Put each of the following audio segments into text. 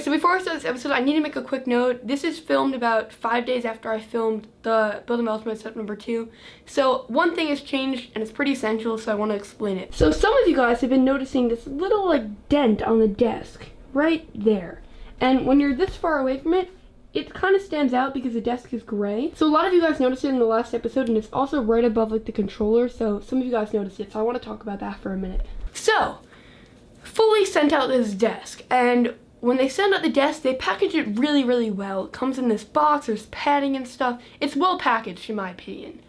Okay, so before I start this episode, I need to make a quick note. This is filmed about 5 days after I filmed the Building My Ultimate Setup number 2. So one thing has changed, and it's pretty essential, so I want to explain it. So some of you guys have been noticing this little dent on the desk right there. And when you're this far away from it, it kind of stands out because the desk is gray. So a lot of you guys noticed it in the last episode, and it's also right above the controller, so some of you guys noticed it, so I want to talk about that for a minute. So, Fully sent out this desk, and when they send out the desk, they package it really, really well. It comes in this box, there's padding and stuff. It's well packaged, in my opinion.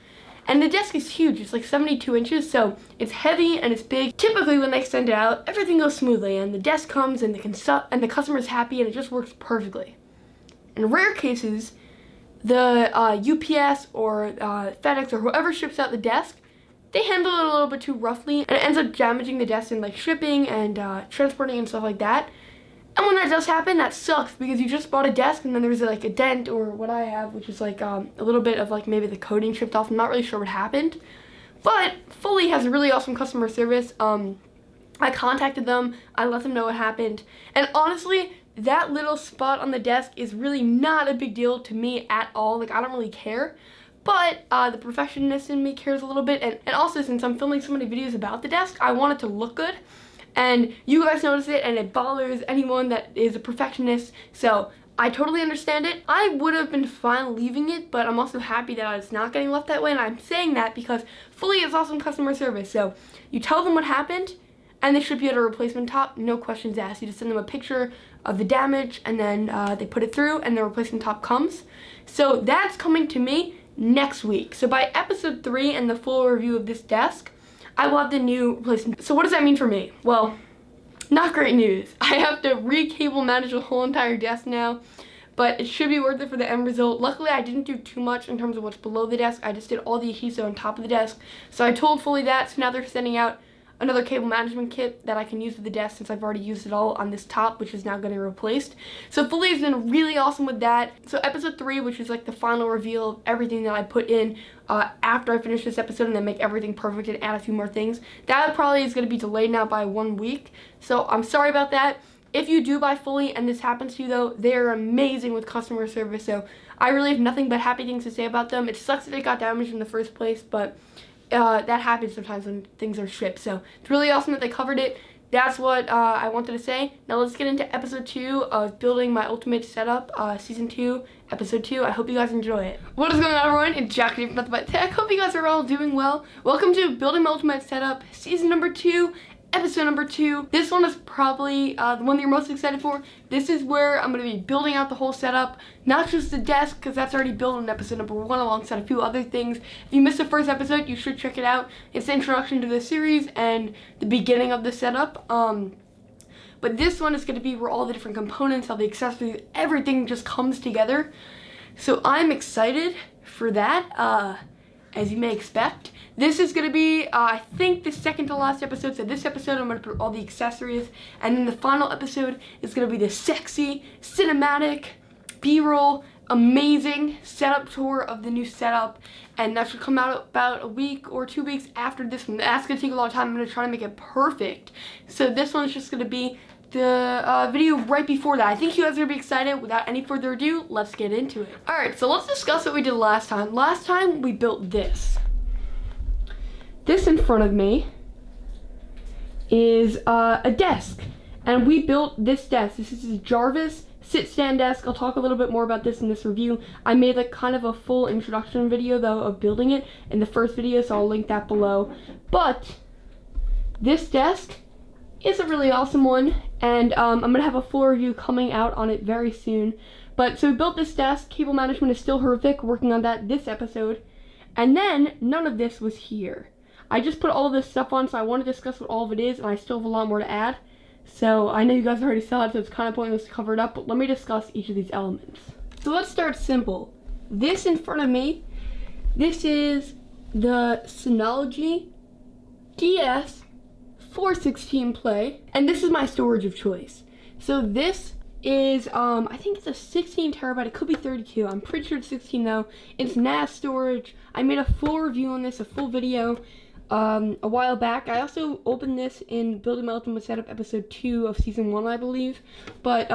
And the desk is huge, it's like 72 inches, so it's heavy and it's big. Typically when they send it out, everything goes smoothly, and the desk comes and the customer's happy, and it just works perfectly. In rare cases, the UPS or FedEx or whoever ships out the desk, they handle it a little bit too roughly, and it ends up damaging the desk in shipping and transporting and stuff like that. And when that does happen, that sucks because you just bought a desk and then there's a dent, or what I have, which is a little bit of maybe the coating chipped off. I'm not really sure what happened. But Fully has really awesome customer service. I contacted them, I let them know what happened, and honestly, that little spot on the desk is really not a big deal to me at all. I don't really care. But the perfectionist in me cares a little bit, and also since I'm filming so many videos about the desk, I want it to look good. And you guys notice it, and it bothers anyone that is a perfectionist, so I totally understand it. I would have been fine leaving it, but I'm also happy that it's not getting left that way, and I'm saying that because Fully is awesome customer service. So you tell them what happened, and they ship you out a replacement top, no questions asked. You just send them a picture of the damage, and then they put it through, and the replacement top comes. So that's coming to me next week. So by episode 3 and the full review of this desk, I will have the new replacement. So what does that mean for me? Well, not great news. I have to re-cable manage the whole entire desk now, but it should be worth it for the end result. Luckily, I didn't do too much in terms of what's below the desk. I just did all the adhesive on top of the desk. So I told Fully that, so now they're sending out another cable management kit that I can use with the desk since I've already used it all on this top, which is now getting replaced. So Fully has been really awesome with that. So episode 3, which is the final reveal of everything that I put in after I finish this episode and then make everything perfect and add a few more things, that probably is going to be delayed now by 1 week. So I'm sorry about that. If you do buy Fully and this happens to you though, they're amazing with customer service. So I really have nothing but happy things to say about them. It sucks that it got damaged in the first place, but that happens sometimes when things are shipped, so it's really awesome that they covered it. That's what I wanted to say. Now let's get into episode 2 of Building My Ultimate Setup, season 2, episode 2. I hope you guys enjoy it. What is going on, everyone? It's Jack from Nothing But Tech. Hope you guys are all doing well. Welcome to Building My Ultimate Setup, season number 2, episode number 2. This one is probably the one that you're most excited for. This is where I'm going to be building out the whole setup, not just the desk, because that's already built in episode number 1 alongside a few other things. If you missed the first episode, you should check it out. It's the introduction to the series and the beginning of the setup. But this one is going to be where all the different components, all the accessories, everything just comes together. So I'm excited for that, as you may expect. This is going to be, I think, the second to last episode. So this episode, I'm going to put all the accessories. And then the final episode is going to be the sexy, cinematic, B-roll, amazing setup tour of the new setup. And that should come out about a week or 2 weeks after this one. That's going to take a long time. I'm going to try to make it perfect. So this one's just going to be the video right before that. I think you guys are going to be excited. Without any further ado, let's get into it. Alright, so let's discuss what we did last time. Last time, we built this. This in front of me is a desk, and we built this desk. This is a Jarvis sit-stand desk. I'll talk a little bit more about this in this review. I made kind of a full introduction video though of building it in the first video, so I'll link that below. But this desk is a really awesome one, and I'm gonna have a full review coming out on it very soon. But so we built this desk. Cable management is still horrific. Working on that this episode, and then none of this was here. I just put all of this stuff on, so I want to discuss what all of it is, and I still have a lot more to add. So I know you guys already saw it, so it's kind of pointless to cover it up, but let me discuss each of these elements. So let's start simple. This in front of me, this is the Synology DS416 Play, and this is my storage of choice. So this is, I think it's a 16 terabyte, it could be 32, I'm pretty sure it's 16 though. It's NAS storage. I made a full review on this, a full video. a while back. I also opened this in Building My Ultimate Setup episode 2 of season 1, I believe. But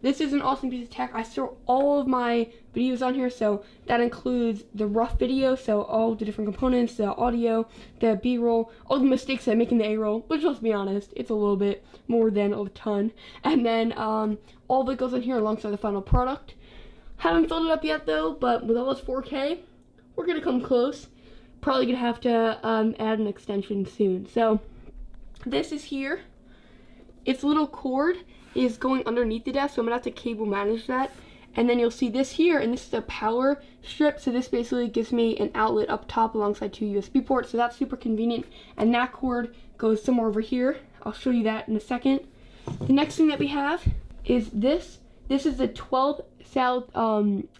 this is an awesome piece of tech. I store all of my videos on here, so that includes the rough video, so all the different components, the audio, the B-roll, all the mistakes I make in the A-roll, which, let's be honest, it's a little bit more than a ton. And then all of it goes on here alongside the final product. Haven't filled it up yet though, but with all this 4K, we're gonna come close. Probably gonna have to add an extension soon. So this is here. Its little cord is going underneath the desk, so I'm gonna have to cable manage that. And then you'll see this here, and this is a power strip, so this basically gives me an outlet up top alongside 2 USB ports, so that's super convenient. And that cord goes somewhere over here. I'll show you that in a second. The next thing that we have is this. This is a 12 South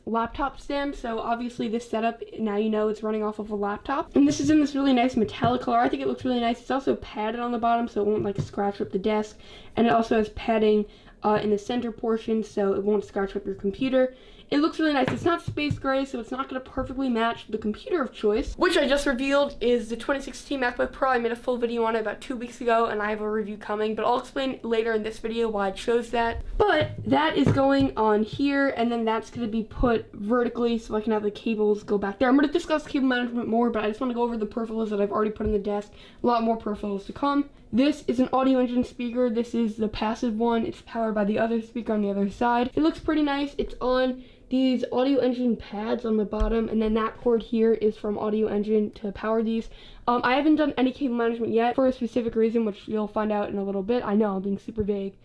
laptop stand, so obviously this setup, now you know it's running off of a laptop. And this is in this really nice metallic color. I think it looks really nice. It's also padded on the bottom, so it won't like scratch up the desk. And it also has padding in the center portion, so it won't scratch up your computer. It looks really nice. It's not space gray, so it's not going to perfectly match the computer of choice, which I just revealed is the 2016 MacBook Pro. I made a full video on it about 2 weeks ago, and I have a review coming, but I'll explain later in this video why I chose that. But that is going on here, and then that's going to be put vertically so I can have the cables go back there. I'm going to discuss cable management more, but I just want to go over the peripherals that I've already put on the desk. A lot more peripherals to come. This is an Audio Engine speaker. This is the passive one. It's powered by the other speaker on the other side. It looks pretty nice. It's on these Audio Engine pads on the bottom, and then that cord here is from Audio Engine to power these. I haven't done any cable management yet for a specific reason, which you'll find out in a little bit. I know, I'm being super vague.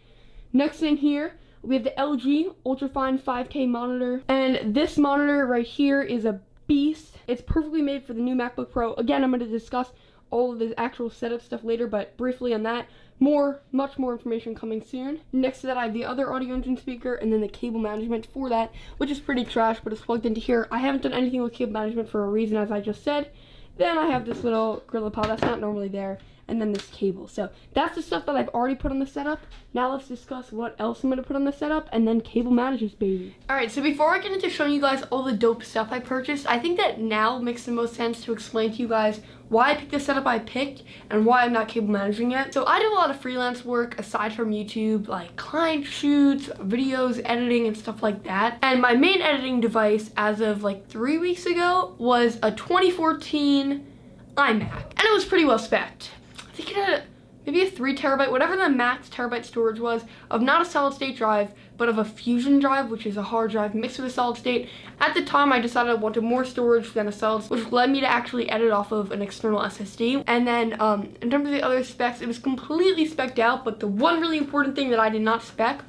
Next thing here, we have the LG Ultrafine 5K monitor, and this monitor right here is a beast. It's perfectly made for the new MacBook Pro. Again, I'm going to discuss all of the actual setup stuff later, but briefly on that. Much more information coming soon. Next to that, I have the other Audio Engine speaker, and then the cable management for that, which is pretty trash, but it's plugged into here. I haven't done anything with cable management for a reason, as I just said. Then I have this little Gorilla Pod that's not normally there, and then this cable. So that's the stuff that I've already put on the setup. Now let's discuss what else I'm going to put on the setup, and then cable managers, baby. Alright, so before I get into showing you guys all the dope stuff I purchased, I think that now makes the most sense to explain to you guys why I picked the setup I picked and why I'm not cable managing it. So I do a lot of freelance work aside from YouTube, like client shoots, videos, editing, and stuff like that. And my main editing device as of like 3 weeks ago was a 2014 iMac. And it was pretty well spec'd. I think it had maybe a 3 terabyte, whatever the max terabyte storage was, of not a solid state drive, but of a fusion drive, which is a hard drive mixed with a solid state. At the time, I decided I wanted more storage than a solid, which led me to actually edit off of an external SSD. And then in terms of the other specs, it was completely spec'd out, but the one really important thing that I did not spec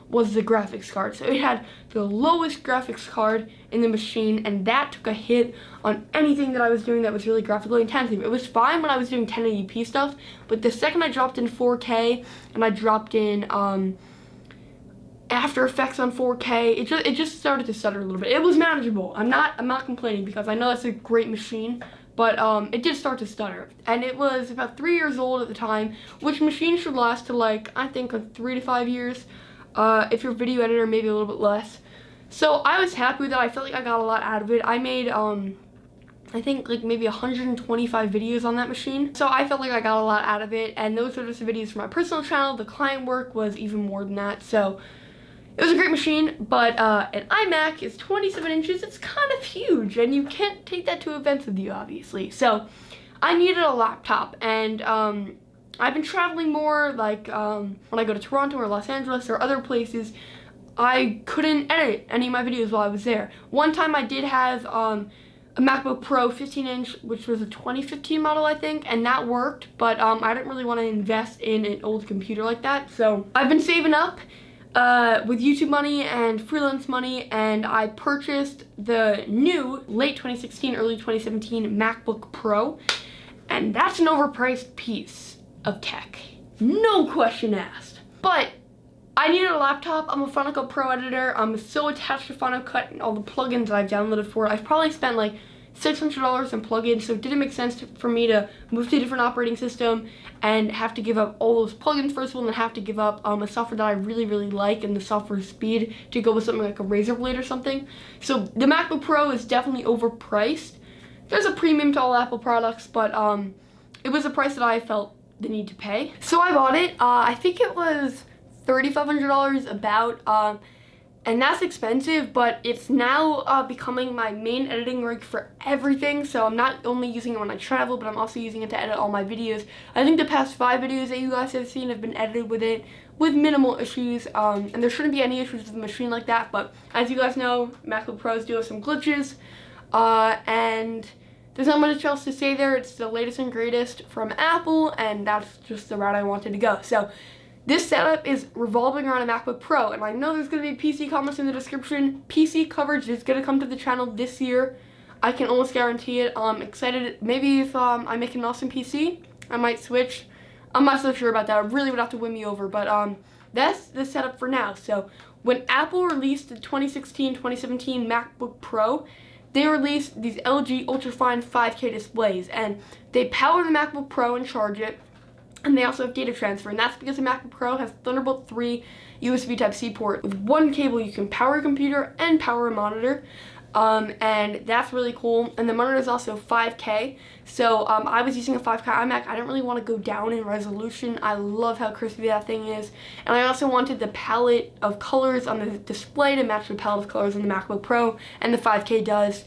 was the graphics card. So it had the lowest graphics card in the machine, and that took a hit on anything that I was doing that was really graphically intensive. It was fine when I was doing 1080p stuff, but the second I dropped in 4K and I dropped in After Effects on 4K, it just started to stutter a little bit. It was manageable. I'm not complaining because I know that's a great machine, but it did start to stutter. And it was about 3 years old at the time, which machine should last to like, I think, 3 to 5 years. If you're a video editor, maybe a little bit less. So I was happy with that. I felt like I got a lot out of it. I made, I think like maybe 125 videos on that machine. So I felt like I got a lot out of it. And those were just the videos for my personal channel. The client work was even more than that. So it was a great machine, but an iMac is 27 inches. It's kind of huge, and you can't take that to events with you, obviously. So I needed a laptop, and I've been traveling more, like when I go to Toronto or Los Angeles or other places, I couldn't edit any of my videos while I was there. One time I did have a MacBook Pro 15-inch, which was a 2015 model, I think, and that worked, but I didn't really want to invest in an old computer like that. So I've been saving up with YouTube money and freelance money, and I purchased the new late 2016, early 2017 MacBook Pro, and that's an overpriced piece of tech. No question asked. But I needed a laptop. I'm a Final Cut Pro editor. I'm so attached to Final Cut and all the plugins that I've downloaded for it. I've probably spent like $600 in plugins, so it didn't make sense for me to move to a different operating system and have to give up all those plugins first of all, and then have to give up a software that I really, really like and the software speed to go with something like a Razor Blade or something. So the MacBook Pro is definitely overpriced. There's a premium to all Apple products, but it was a price that I felt the need to pay. So I bought it. I think it was $3,500 about, and that's expensive, but it's now becoming my main editing rig for everything. So I'm not only using it when I travel, but I'm also using it to edit all my videos. I think the past 5 videos that you guys have seen have been edited with it with minimal issues, and there shouldn't be any issues with the machine like that. But as you guys know, MacBook Pros do have some glitches, and there's not much else to say there. It's the latest and greatest from Apple, and that's just the route I wanted to go. So this setup is revolving around a MacBook Pro, and I know there's going to be PC comments in the description. PC coverage is going to come to the channel this year. I can almost guarantee it. I'm excited. Maybe if I make an awesome PC, I might switch. I'm not so sure about that. It really would have to win me over, but that's the setup for now. So when Apple released the 2016-2017 MacBook Pro, they released these LG ultrafine 5K displays, and they power the MacBook Pro and charge it, and they also have data transfer, and that's because the MacBook Pro has Thunderbolt 3 USB Type-C port. With one cable, you can power a computer and power a monitor, and that's really cool. And the monitor is also 5K, so I was using a 5K iMac. I didn't really want to go down in resolution. I love how crispy that thing is, and I also wanted the palette of colors on the display to match the palette of colors on the MacBook Pro, and the 5K does.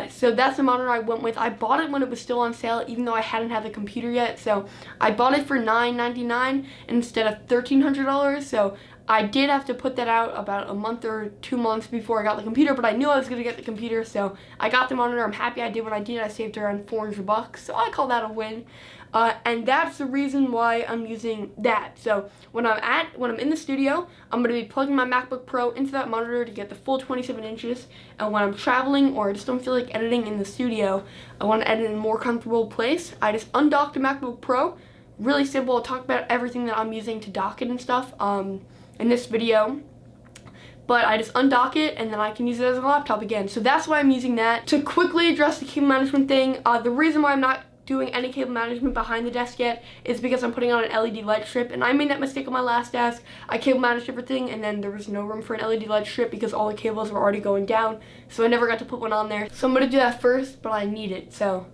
So that's the monitor I went with. I bought it when it was still on sale, even though I hadn't had the computer yet. So I bought it for $999 instead of $1,300. So I did have to put that out about a month or 2 months before I got the computer, but I knew I was going to get the computer, so I got the monitor. I'm happy I did what I did. I saved around $400, so I call that a win. And that's the reason why I'm using that. So when I'm in the studio, I'm going to be plugging my MacBook Pro into that monitor to get the full 27 inches. And when I'm traveling or I just don't feel like editing in the studio, I want to edit in a more comfortable place, I just undock the MacBook Pro. Really simple. I'll talk about everything that I'm using to dock it and stuff in this video. But I just undock it, and then I can use it as a laptop again. So that's why I'm using that. To quickly address the cable management thing, the reason why I'm not doing any cable management behind the desk yet is because I'm putting on an LED light strip, and I made that mistake on my last desk. I cable managed everything, and then there was no room for an LED light strip because all the cables were already going down, so I never got to put one on there. So I'm gonna do that first, but I need it, so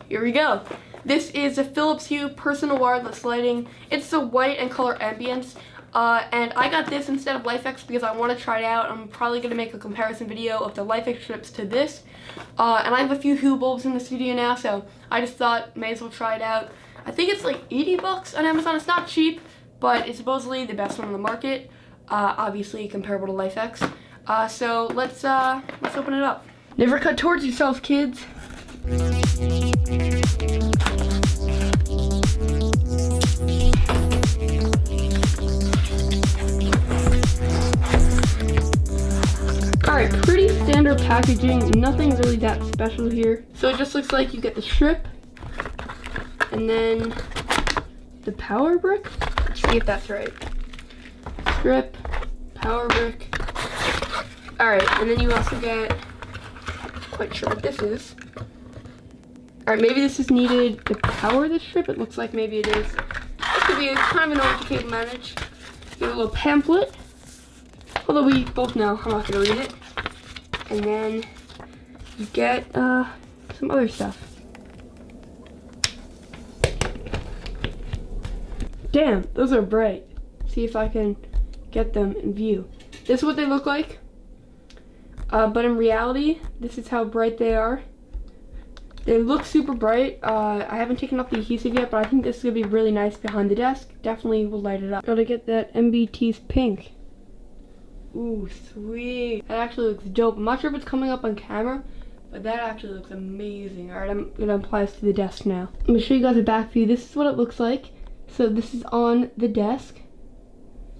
here we go. This is a Philips Hue personal wireless lighting. It's the white and color ambience. And I got this instead of LifeX because I want to try it out. I'm probably going to make a comparison video of the LifeX strips to this. And I have a few Hue bulbs in the studio now, so I just thought may as well try it out. I think it's like $80 on Amazon. It's not cheap, but it's supposedly the best one on the market. Obviously comparable to LifeX. So let's open it up. Never cut towards yourself, kids. Alright, pretty standard packaging, nothing really that special here. So it just looks like you get the strip, and then the power brick. Let's see if that's right. Strip, power brick. Alright, and then you also get, quite sure what this is. Alright, maybe this is needed to power the strip. It looks like maybe it is. This could be kind of annoying to cable manage. You get a little pamphlet. Although we both know I'm not going to read it. And then you get some other stuff. Damn, those are bright. See if I can get them in view. This is what they look like. But in reality, this is how bright they are. They look super bright. I haven't taken off the adhesive yet, but I think this is going to be really nice behind the desk. Definitely will light it up. Gotta get that MBT's pink. Ooh, sweet. That actually looks dope. I'm not sure if it's coming up on camera, but that actually looks amazing. Alright, I'm gonna apply this to the desk now. I'm gonna show you guys a back view. This is what it looks like. So this is on the desk.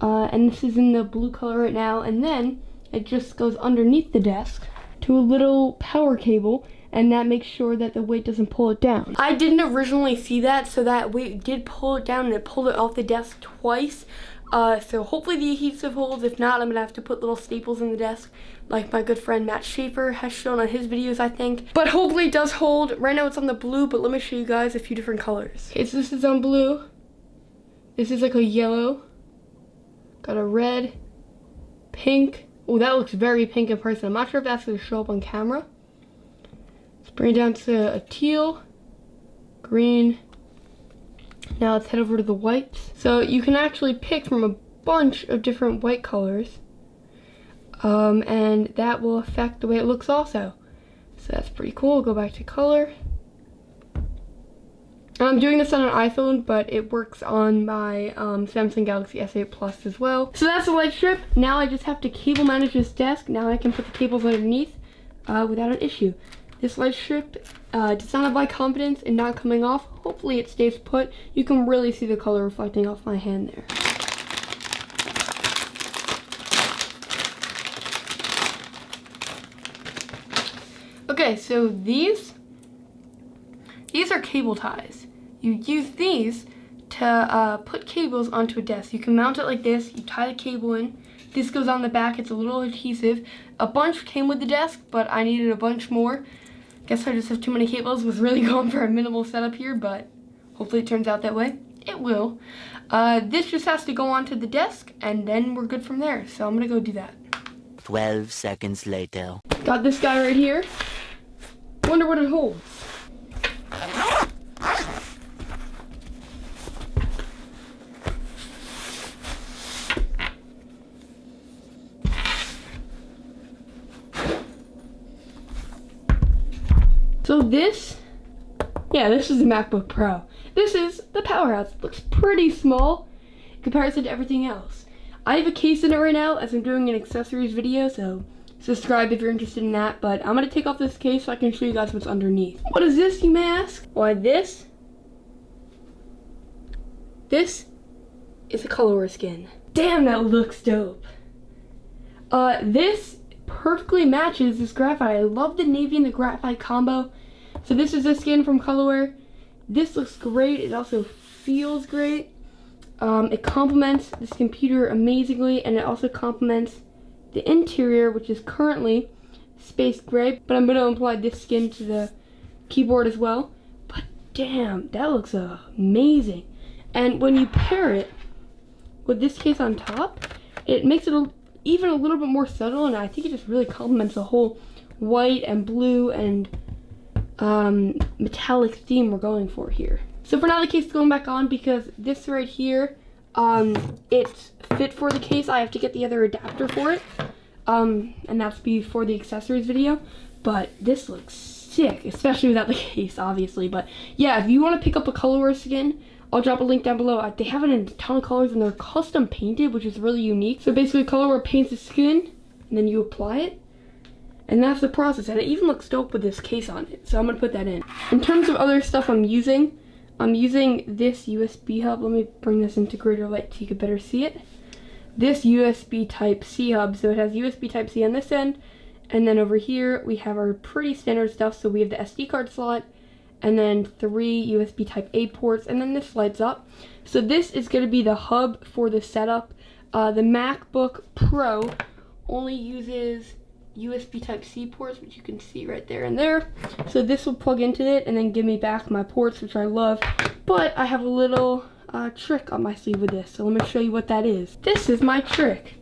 And this is in the blue color right now. And then it just goes underneath the desk to a little power cable, and that makes sure that the weight doesn't pull it down. I didn't originally see that, so that weight did pull it down, and it pulled it off the desk twice. So hopefully the adhesive holds. If not, I'm gonna have to put little staples in the desk like my good friend Matt Schaefer has shown on his videos, I think. But hopefully it does hold. Right now it's on the blue, but let me show you guys a few different colors. Okay, so this is on blue. This is like a yellow. Got a red, pink. Oh, that looks very pink in person. I'm not sure if that's gonna show up on camera. Let's bring it down to a teal. green. Now let's head over to the whites. So you can actually pick from a bunch of different white colors, and that will affect the way it looks also. So that's pretty cool. Go back to color. I'm doing this on an iPhone, but it works on my Samsung Galaxy S8 Plus as well. So that's the light strip. Now I just have to cable manage this desk. Now I can put the cables underneath without an issue. This light strip does not have my confidence in not coming off. Hopefully it stays put. You can really see the color reflecting off my hand there. Okay, so these are cable ties. You use these to put cables onto a desk. You can mount it like this. You tie the cable in. This goes on the back. It's a little adhesive. A bunch came with the desk, but I needed a bunch more. Guess I just have too many cables. Was really going for a minimal setup here, but hopefully it turns out that way. It will. This just has to go onto the desk, and then we're good from there. So I'm gonna go do that. 12 seconds later. Got this guy right here. Wonder what it holds. So this is the MacBook Pro. This is the powerhouse. It looks pretty small in comparison to everything else. I have a case in it right now as I'm doing an accessories video, so subscribe if you're interested in that. But I'm gonna take off this case so I can show you guys what's underneath. What is this, you may ask? Why, this is a color skin. Damn, that looks dope. This perfectly matches this graphite. I love the navy and the graphite combo. So this is a skin from Colorware. This looks great. It also feels great. It complements this computer amazingly, and it also complements the interior, which is currently space gray, but I'm going to apply this skin to the keyboard as well. But damn, that looks amazing. And when you pair it with this case on top, it makes it even a little bit more subtle, and I think it just really complements the whole white and blue and metallic theme we're going for here. So for now, the case is going back on because this right here, it's fit for the case. I have to get the other adapter for it, and that's before the accessories video. But this looks sick, especially without the case, obviously. But yeah, if you want to pick up a Colorware skin, I'll drop a link down below. They have it in a ton of colors, and they're custom painted, which is really unique. So basically, Colorware paints the skin, and then you apply it. And that's the process, and it even looks dope with this case on it. So I'm gonna put that in. In terms of other stuff I'm using this USB hub. Let me bring this into greater light so you can better see it. This USB Type-C hub, so it has USB Type-C on this end, and then over here we have our pretty standard stuff. So we have the SD card slot, and then 3 USB Type-A ports, and then this lights up. So this is gonna be the hub for the setup. The MacBook Pro only uses USB Type-C ports, which you can see right there and there. So this will plug into it and then give me back my ports, which I love. But I have a little trick on my sleeve with this, so let me show you what that is. This is my trick.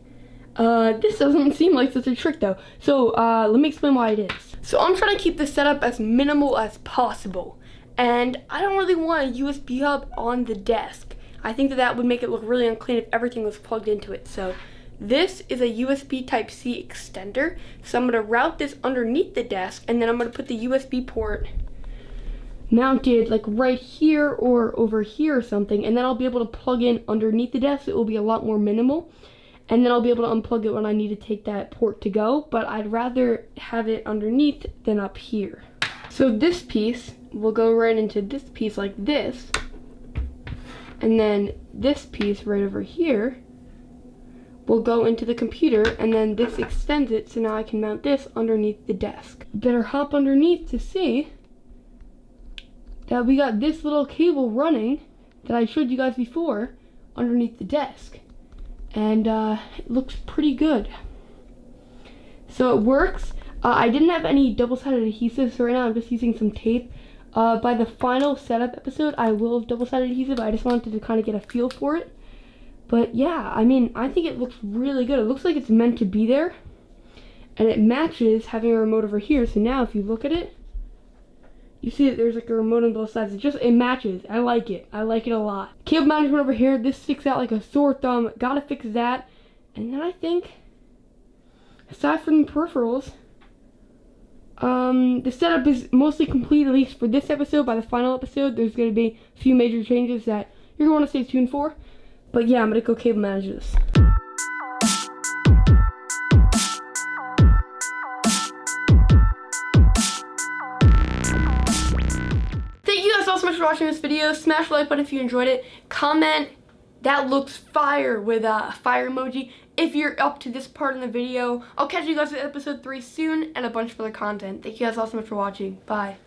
This doesn't seem like such a trick though. So let me explain why it is. So I'm trying to keep the setup as minimal as possible, and I don't really want a USB hub on the desk. I think that would make it look really unclean if everything was plugged into it. So this is a USB Type-C extender. So I'm going to route this underneath the desk, and then I'm going to put the USB port mounted like right here or over here or something, and then I'll be able to plug in underneath the desk. It will be a lot more minimal, and then I'll be able to unplug it when I need to take that port to go, but I'd rather have it underneath than up here. So this piece will go right into this piece like this, and then this piece right over here will go into the computer, and then this extends it, so now I can mount this underneath the desk. Better hop underneath to see that we got this little cable running that I showed you guys before underneath the desk, and it looks pretty good. So it works. I didn't have any double-sided adhesive, so right now I'm just using some tape. By the final setup episode, I will have double-sided adhesive. I just wanted to kind of get a feel for it. But yeah, I mean, I think it looks really good. It looks like it's meant to be there. And it matches having a remote over here. So now if you look at it, You see that there's like a remote on both sides. It matches. I like it. I like it a lot. Cable management over here. This sticks out like a sore thumb. Gotta fix that. And then I think, aside from the peripherals, the setup is mostly complete, at least for this episode. By the final episode, there's going to be a few major changes that you're going to want to stay tuned for. But yeah, I'm going to go cable manage this. Thank you guys all so much for watching this video. Smash the like button if you enjoyed it. Comment, "That looks fire," with a fire emoji if you're up to this part in the video. I'll catch you guys at episode 3 soon and a bunch of other content. Thank you guys all so much for watching. Bye.